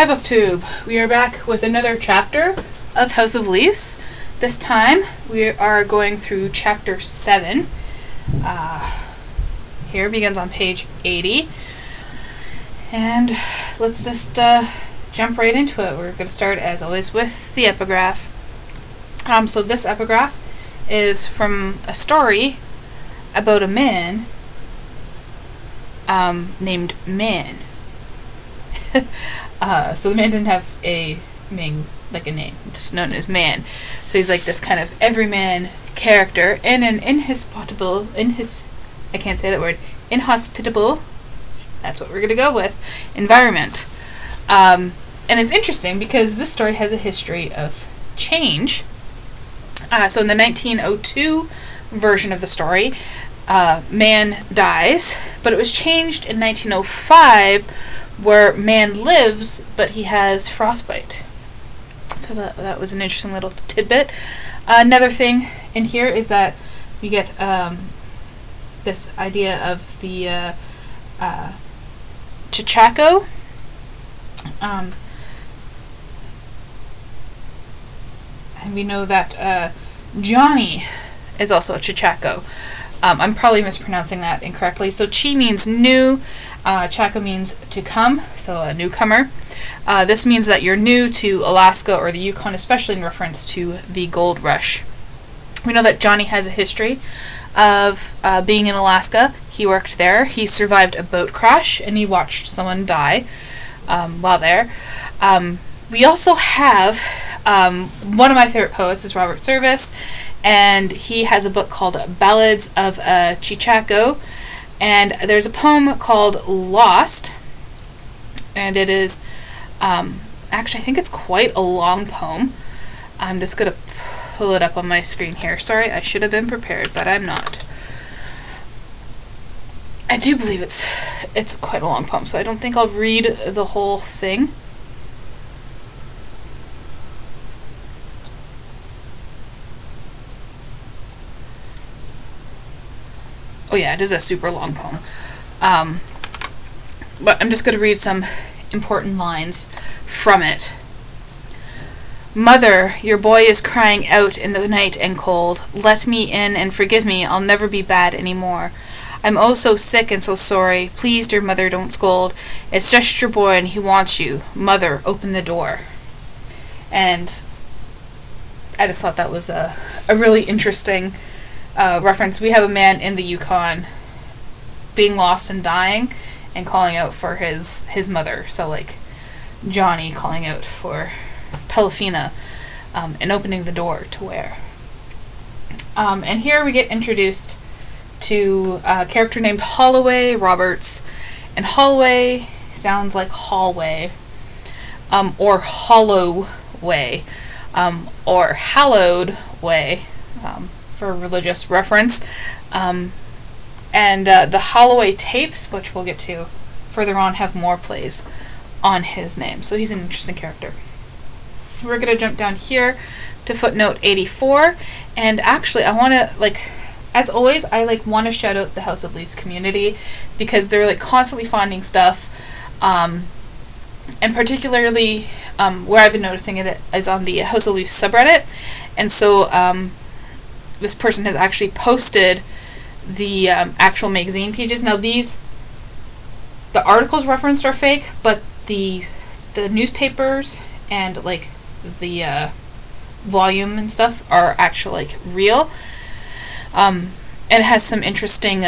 Hi BookTube! We are back with another chapter of House of Leaves. This time we are going through chapter 7. Here begins on page 80. And let's just jump right into it. We're going to start, as always, with the epigraph. So this epigraph is from a story about a man named Man. So the man didn't have a name, just known as Man. So he's like this kind of everyman character in an inhospitable, that's what we're gonna go with, environment. And it's interesting because this story has a history of change. So in the 1902 version of the story, Man dies, but it was changed in 1905 where Man lives, but he has frostbite. So that was an interesting little tidbit. Another thing in here is that we get this idea of the Chichaco. And we know that Johnny is also a Chichaco. I'm probably mispronouncing that incorrectly. So Chi means new, Chaco means to come, so a newcomer. This means that you're new to Alaska or the Yukon, especially in reference to the gold rush. We know that Johnny has a history of being in Alaska. He worked there. He survived a boat crash, and he watched someone die while there. We also have one of my favorite poets is Robert Service, and he has a book called Ballads of a Chichaco, and there's a poem called Lost, and it is actually, I think it's quite a long poem. I'm just going to pull it up on my screen here. Sorry, I should have been prepared, but I'm not. I do believe it's quite a long poem, so I don't think I'll read the whole thing. Oh yeah, it is a super long poem. But I'm just going to read some important lines from it. Mother, your boy is crying out in the night and cold. Let me in and forgive me, I'll never be bad anymore. I'm oh so sick and so sorry. Please, dear mother, don't scold. It's just your boy and he wants you. Mother, open the door. And I just thought that was a really interesting reference. We have a man in the Yukon being lost and dying and calling out for his mother. So like Johnny calling out for Pelafina and opening the door to where. And here we get introduced to a character named Holloway Roberts. And Holloway sounds like hallway, or hollow way, or hallowed way, for religious reference. And the Holloway tapes, which we'll get to further on, have more plays on his name. So he's an interesting character. We're going to jump down here to footnote 84. And actually, I want to, as always, I want to shout out the House of Leaves community because they're constantly finding stuff. And particularly where I've been noticing it is on the House of Leaves subreddit. And so this person has actually posted the actual magazine pages. Now the articles referenced are fake, but the newspapers and the volume and stuff are actually real. And it has some interesting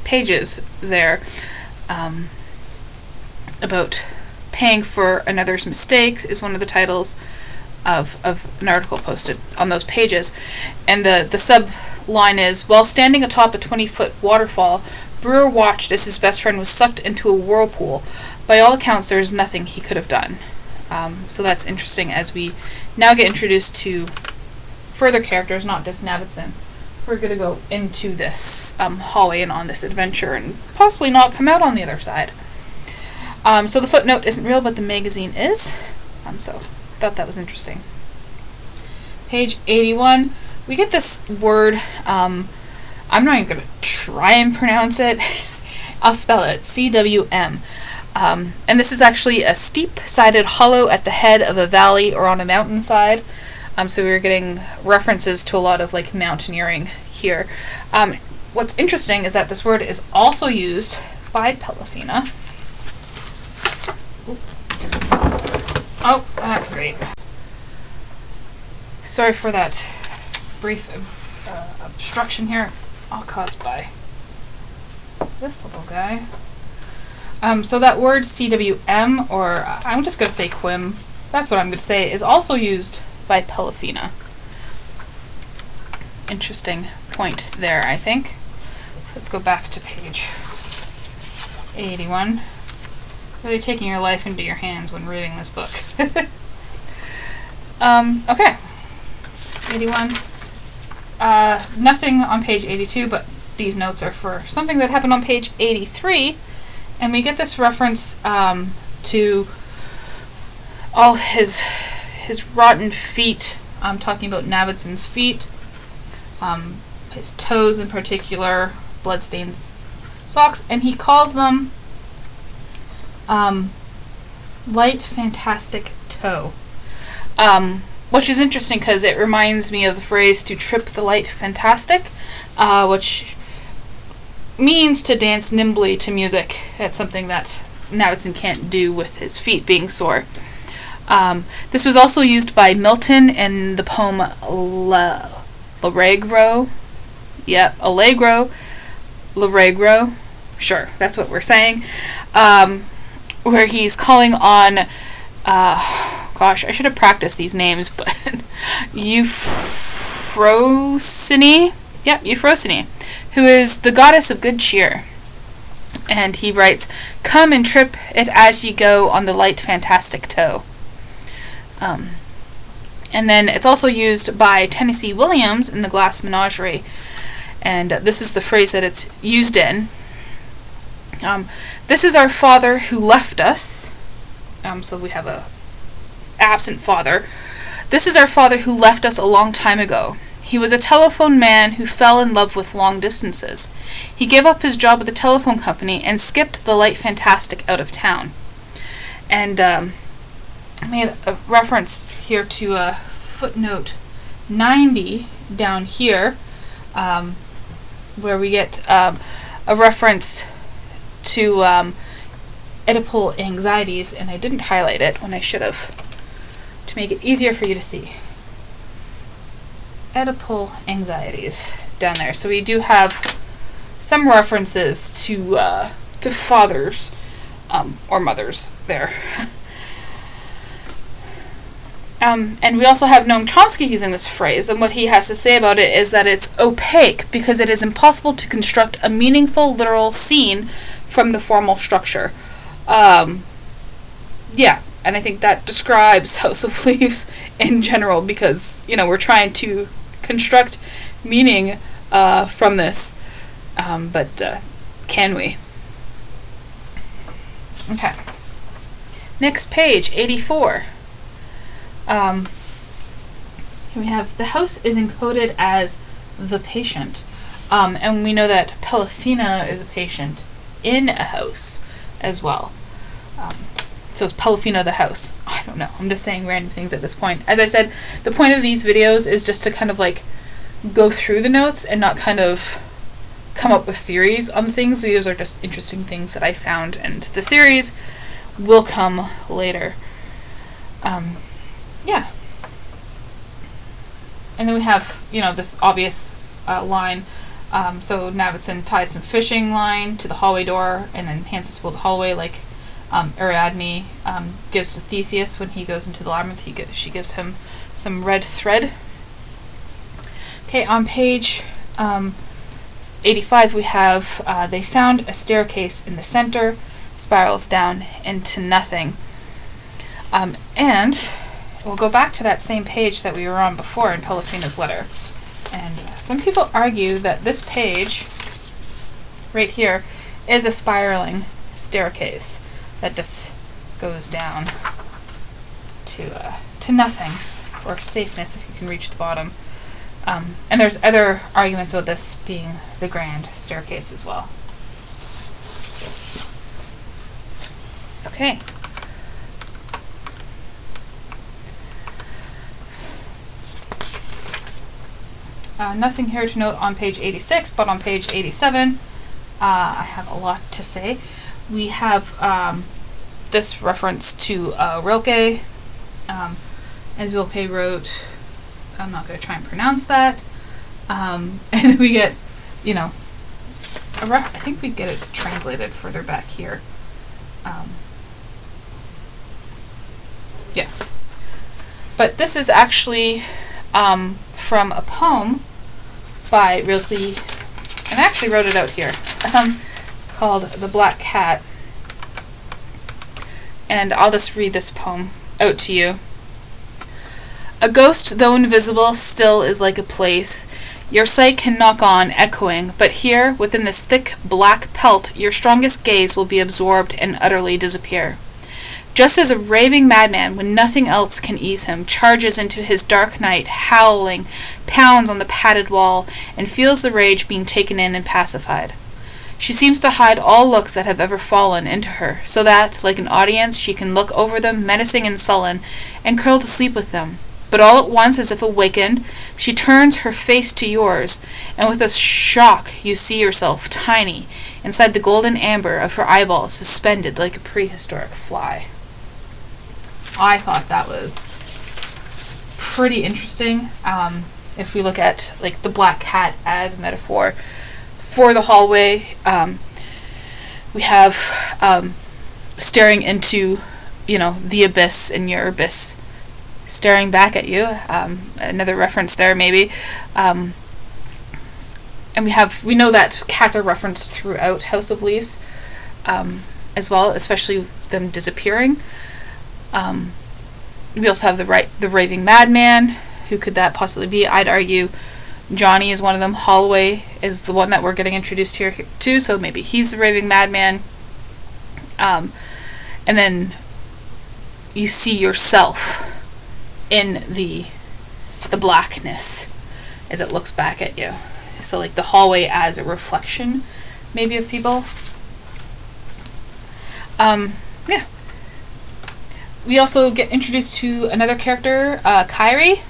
pages there about paying for another's mistakes is one of the titles of an article posted on those pages. And the sub-line is, while standing atop a 20-foot waterfall, Brewer watched as his best friend was sucked into a whirlpool. By all accounts, there is nothing he could have done. So that's interesting as we now get introduced to further characters, not just Navidson. We're going to go into this hallway and on this adventure and possibly not come out on the other side. So the footnote isn't real, but the magazine is. So thought that was interesting. Page 81, we get this word I'm not even going to try and pronounce it. I'll spell it, CWM. And this is actually a steep-sided hollow at the head of a valley or on a mountainside. So we were getting references to a lot of like mountaineering here. What's interesting is that this word is also used by Polyphena. Oh, that's great. Sorry for that brief obstruction here, all caused by this little guy. So that word CWM, or I'm just going to say quim, that's what I'm going to say, is also used by Polyphena. Interesting point there, I think. Let's go back to page 81. Really taking your life into your hands when reading this book. Okay. 81. Nothing on page 82, but these notes are for something that happened on page 83. And we get this reference to all his rotten feet. I'm talking about Navidson's feet. His toes in particular, bloodstained socks, and he calls them light fantastic toe, which is interesting because it reminds me of the phrase to trip the light fantastic, which means to dance nimbly to music. It's something that Navidson can't do with his feet being sore. This was also used by Milton in the poem L'Allegro. Yeah, Allegro, L'Allegro. Sure, that's what we're saying. Where he's calling on, gosh, I should have practiced these names, but Euphrosyne. Yep, Euphrosyne, who is the goddess of good cheer. And he writes, "Come and trip it as ye go on the light fantastic toe." And then it's also used by Tennessee Williams in The Glass Menagerie. And this is the phrase that it's used in. This is our father who left us. So we have a absent father. This is our father who left us a long time ago. He was a telephone man who fell in love with long distances. He gave up his job at the telephone company and skipped the light fantastic out of town. And I made a reference here to footnote 90 down here, where we get a reference to Oedipal anxieties, and I didn't highlight it when I should have, to make it easier for you to see. Oedipal anxieties down there. So we do have some references to fathers or mothers there. And we also have Noam Chomsky using this phrase, and what he has to say about it is that it's opaque because it is impossible to construct a meaningful literal scene from the formal structure. Yeah, and I think that describes House of Leaves in general, because, we're trying to construct meaning from this, but can we? Okay. Next page, 84. We have the house is encoded as the patient, and we know that Polyphena is a patient in a house as well. So is Polyphena the house? I don't know. I'm just saying random things at this point. As I said, the point of these videos is just to kind of like go through the notes and not kind of come up with theories on things. These are just interesting things that I found, and the theories will come later. Yeah. And then we have, this obvious line. So Navidson ties some fishing line to the hallway door and then hands us the hallway, like Ariadne gives to Theseus when he goes into the labyrinth. She gives him some red thread. Okay, on page 85 we have, they found a staircase in the center, spirals down into nothing. And we'll go back to that same page that we were on before in Polyphena's letter. And some people argue that this page, right here, is a spiraling staircase that just goes down to nothing, or safeness if you can reach the bottom. And there's other arguments about this being the grand staircase as well. Okay. Nothing here to note on page 86, but on page 87, I have a lot to say. We have this reference to Rilke. As Rilke wrote, I'm not going to try and pronounce that. And we get, I think we get it translated further back here. Yeah. But this is actually from a poem by Rilke, and I actually wrote it out here, called The Black Cat. And I'll just read this poem out to you. A ghost, though invisible, still is like a place. Your sight can knock on, echoing, but here, within this thick black pelt, your strongest gaze will be absorbed and utterly disappear. Just as a raving madman, when nothing else can ease him, charges into his dark night, howling, pounds on the padded wall, and feels the rage being taken in and pacified. She seems to hide all looks that have ever fallen into her, so that, like an audience, she can look over them, menacing and sullen, and curl to sleep with them. But all at once, as if awakened, she turns her face to yours, and with a shock you see yourself, tiny, inside the golden amber of her eyeballs, suspended like a prehistoric fly. I thought that was pretty interesting. If we look at like the black cat as a metaphor for the hallway, we have staring into, the abyss, and your abyss staring back at you. Another reference there, maybe. And we know that cats are referenced throughout House of Leaves, as well, especially them disappearing. We also have the raving madman. Who could that possibly be? I'd argue Johnny is one of them. Holloway is the one that we're getting introduced here too, so maybe he's the raving madman. And then you see yourself in the blackness as it looks back at you. So like the hallway as a reflection, maybe, of people. Yeah. We also get introduced to another character, Kyrie,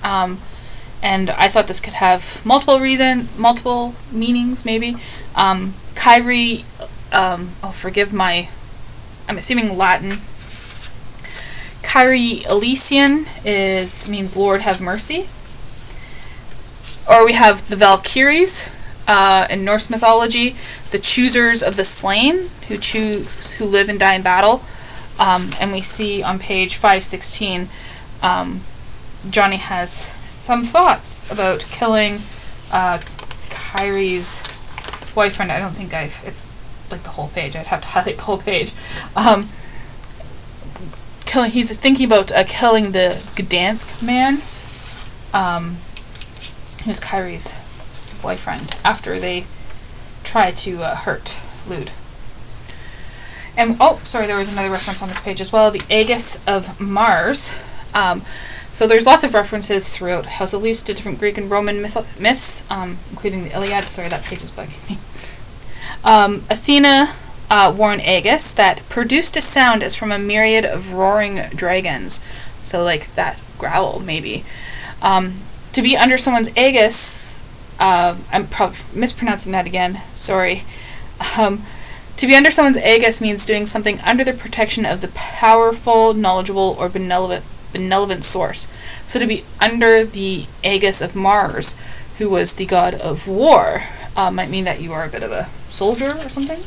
and I thought this could have multiple meanings, maybe. Kyrie, forgive my, I'm assuming Latin. Kyrie Elysian means Lord have mercy. Or we have the Valkyries, in Norse mythology, the choosers of the slain, who live and die in battle. And we see on page 516, Johnny has some thoughts about killing Kyrie's boyfriend. I don't think it's like the whole page. I'd have to highlight the whole page. He's thinking about killing the Gdansk man, who's Kyrie's boyfriend, after they try to hurt Lude. And, there was another reference on this page as well, the Aegis of Mars. So there's lots of references throughout House of Leaves to different Greek and Roman myths, including the Iliad. Sorry, that page is bugging me. Athena wore an Aegis that produced a sound as from a myriad of roaring dragons. So like that growl, maybe. To be under someone's Aegis, I'm probably mispronouncing that again, sorry. To be under someone's Aegis means doing something under the protection of the powerful, knowledgeable, or benevolent source. So to be under the Aegis of Mars, who was the god of war, might mean that you are a bit of a soldier or something.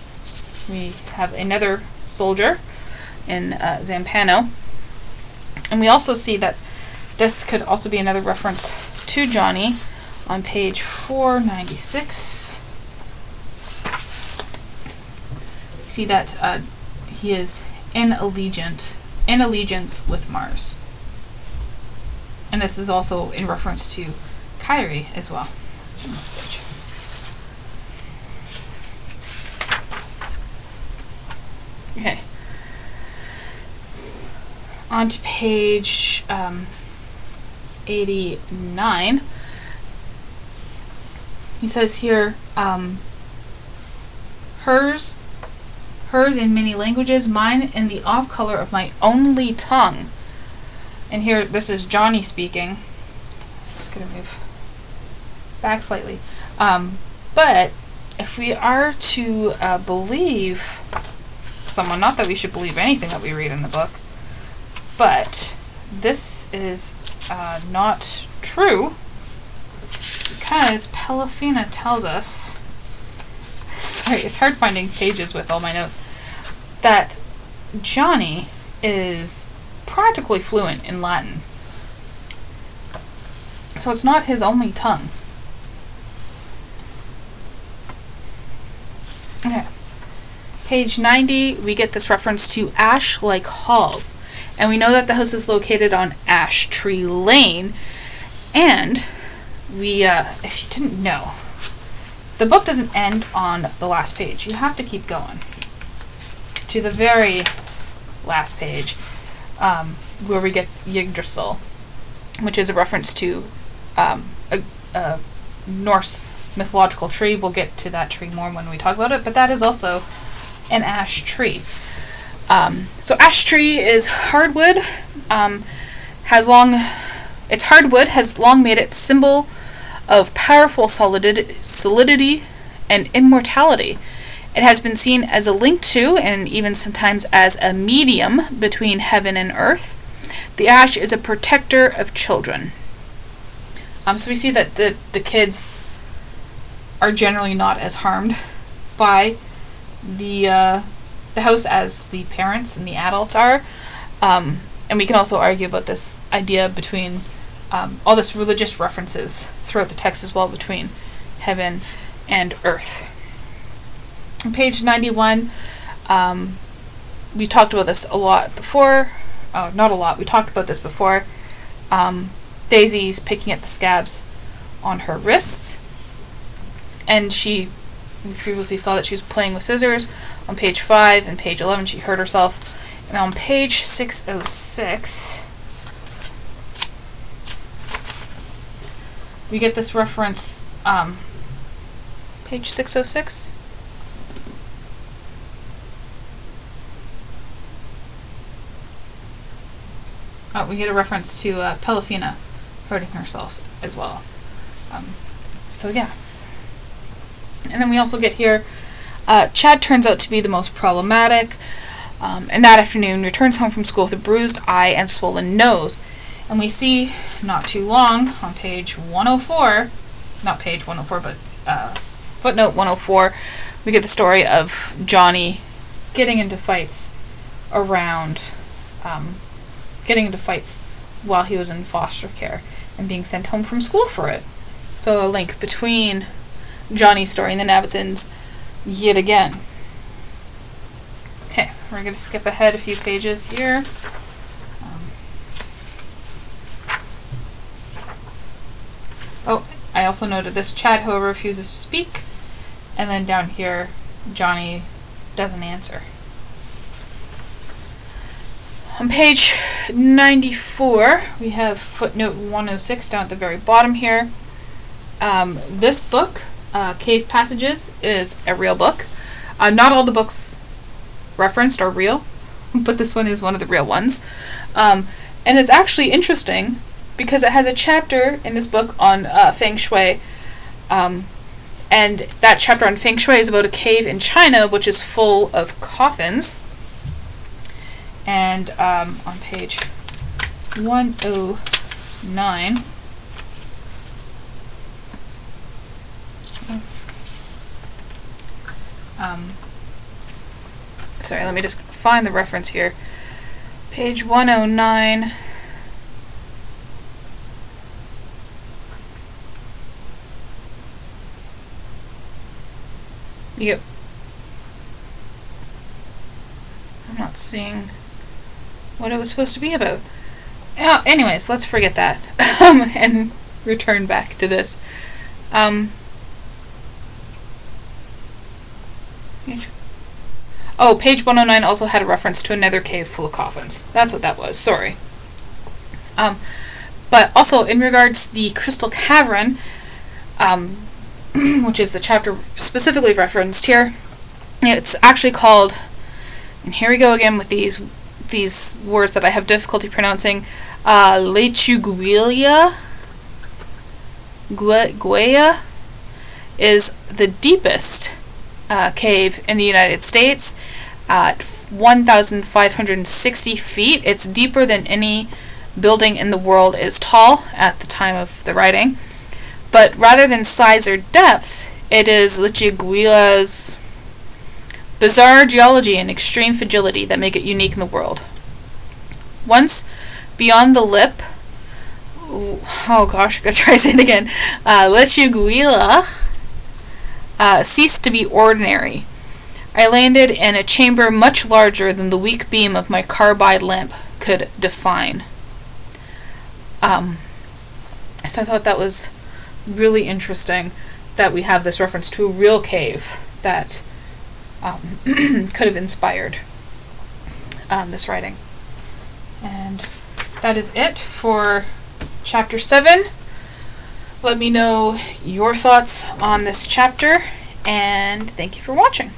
We have another soldier in Zampano. And we also see that this could also be another reference to Johnny on page 496. See that he is in allegiance with Mars. And this is also in reference to Kyrie as well. On this page. Okay. On to page 89. He says here, hers in many languages, mine in the off color of my only tongue. And here, this is Johnny speaking. Just gonna move back slightly. But if we are to believe someone, not that we should believe anything that we read in the book, but this is not true, because Pelafina tells us, sorry, it's hard finding pages with all my notes, that Johnny is practically fluent in Latin. So it's not his only tongue. Okay. Page 90, we get this reference to ash like halls. And we know that the house is located on Ash Tree Lane. And we, if you didn't know, the book doesn't end on the last page. You have to keep going to the very last page, where we get Yggdrasil, which is a reference to a Norse mythological tree. We'll get to that tree more when we talk about it, but that is also an ash tree. So ash tree is hardwood. Its hardwood has long made it symbol of powerful solidity and immortality. It has been seen as a link to, and even sometimes as a medium between heaven and earth. The ash is a protector of children. So we see that the kids are generally not as harmed by the house as the parents and the adults are. And we can also argue about this idea between all this religious references throughout the text as well, between heaven and earth. On page 91, we talked about this a lot before. Not a lot, we talked about this before. Daisy's picking at the scabs on her wrists. And we previously saw that she was playing with scissors. On page 5 and page 11, she hurt herself. And on page 606, we get this reference, page 606. We get a reference to Pelafina hurting herself as well. So yeah. And then we also get here, Chad turns out to be the most problematic, and that afternoon returns home from school with a bruised eye and swollen nose. And we see, not too long, on page 104, not page 104, but footnote 104, we get the story of Johnny getting into fights while he was in foster care and being sent home from school for it. So a link between Johnny's story and the Navidsons yet again. Okay, we're going to skip ahead a few pages here. I also noted this. Chad, however, refuses to speak. And then down here, Johnny doesn't answer. On page 94, we have footnote 106 down at the very bottom here. This book, Cave Passages, is a real book. Not all the books referenced are real, but this one is one of the real ones. And it's actually interesting because it has a chapter in this book on Feng Shui. And that chapter on Feng Shui is about a cave in China which is full of coffins. And on page 109, sorry, let me just find the reference here. Page 109. Yep. I'm not seeing what it was supposed to be about. Anyways, let's forget that and return back to this. Page 109 also had a reference to another cave full of coffins. That's what that was. Sorry. But also, in regards to the Crystal Cavern, which is the chapter specifically referenced here. It's actually called, and here we go again with these words that I have difficulty pronouncing, Lechuguilla Guaya is the deepest cave in the United States at 1,560 feet. It's deeper than any building in the world is tall at the time of the writing. But rather than size or depth, it is Lechuguilla's bizarre geology and extreme fragility that make it unique in the world. Once beyond the lip, oh gosh, I'm going to try to say it again, Lechuguilla ceased to be ordinary. I landed in a chamber much larger than the weak beam of my carbide lamp could define. So I thought that was really interesting that we have this reference to a real cave that could have inspired this writing. And that is it for Chapter 7. Let me know your thoughts on this chapter, and thank you for watching.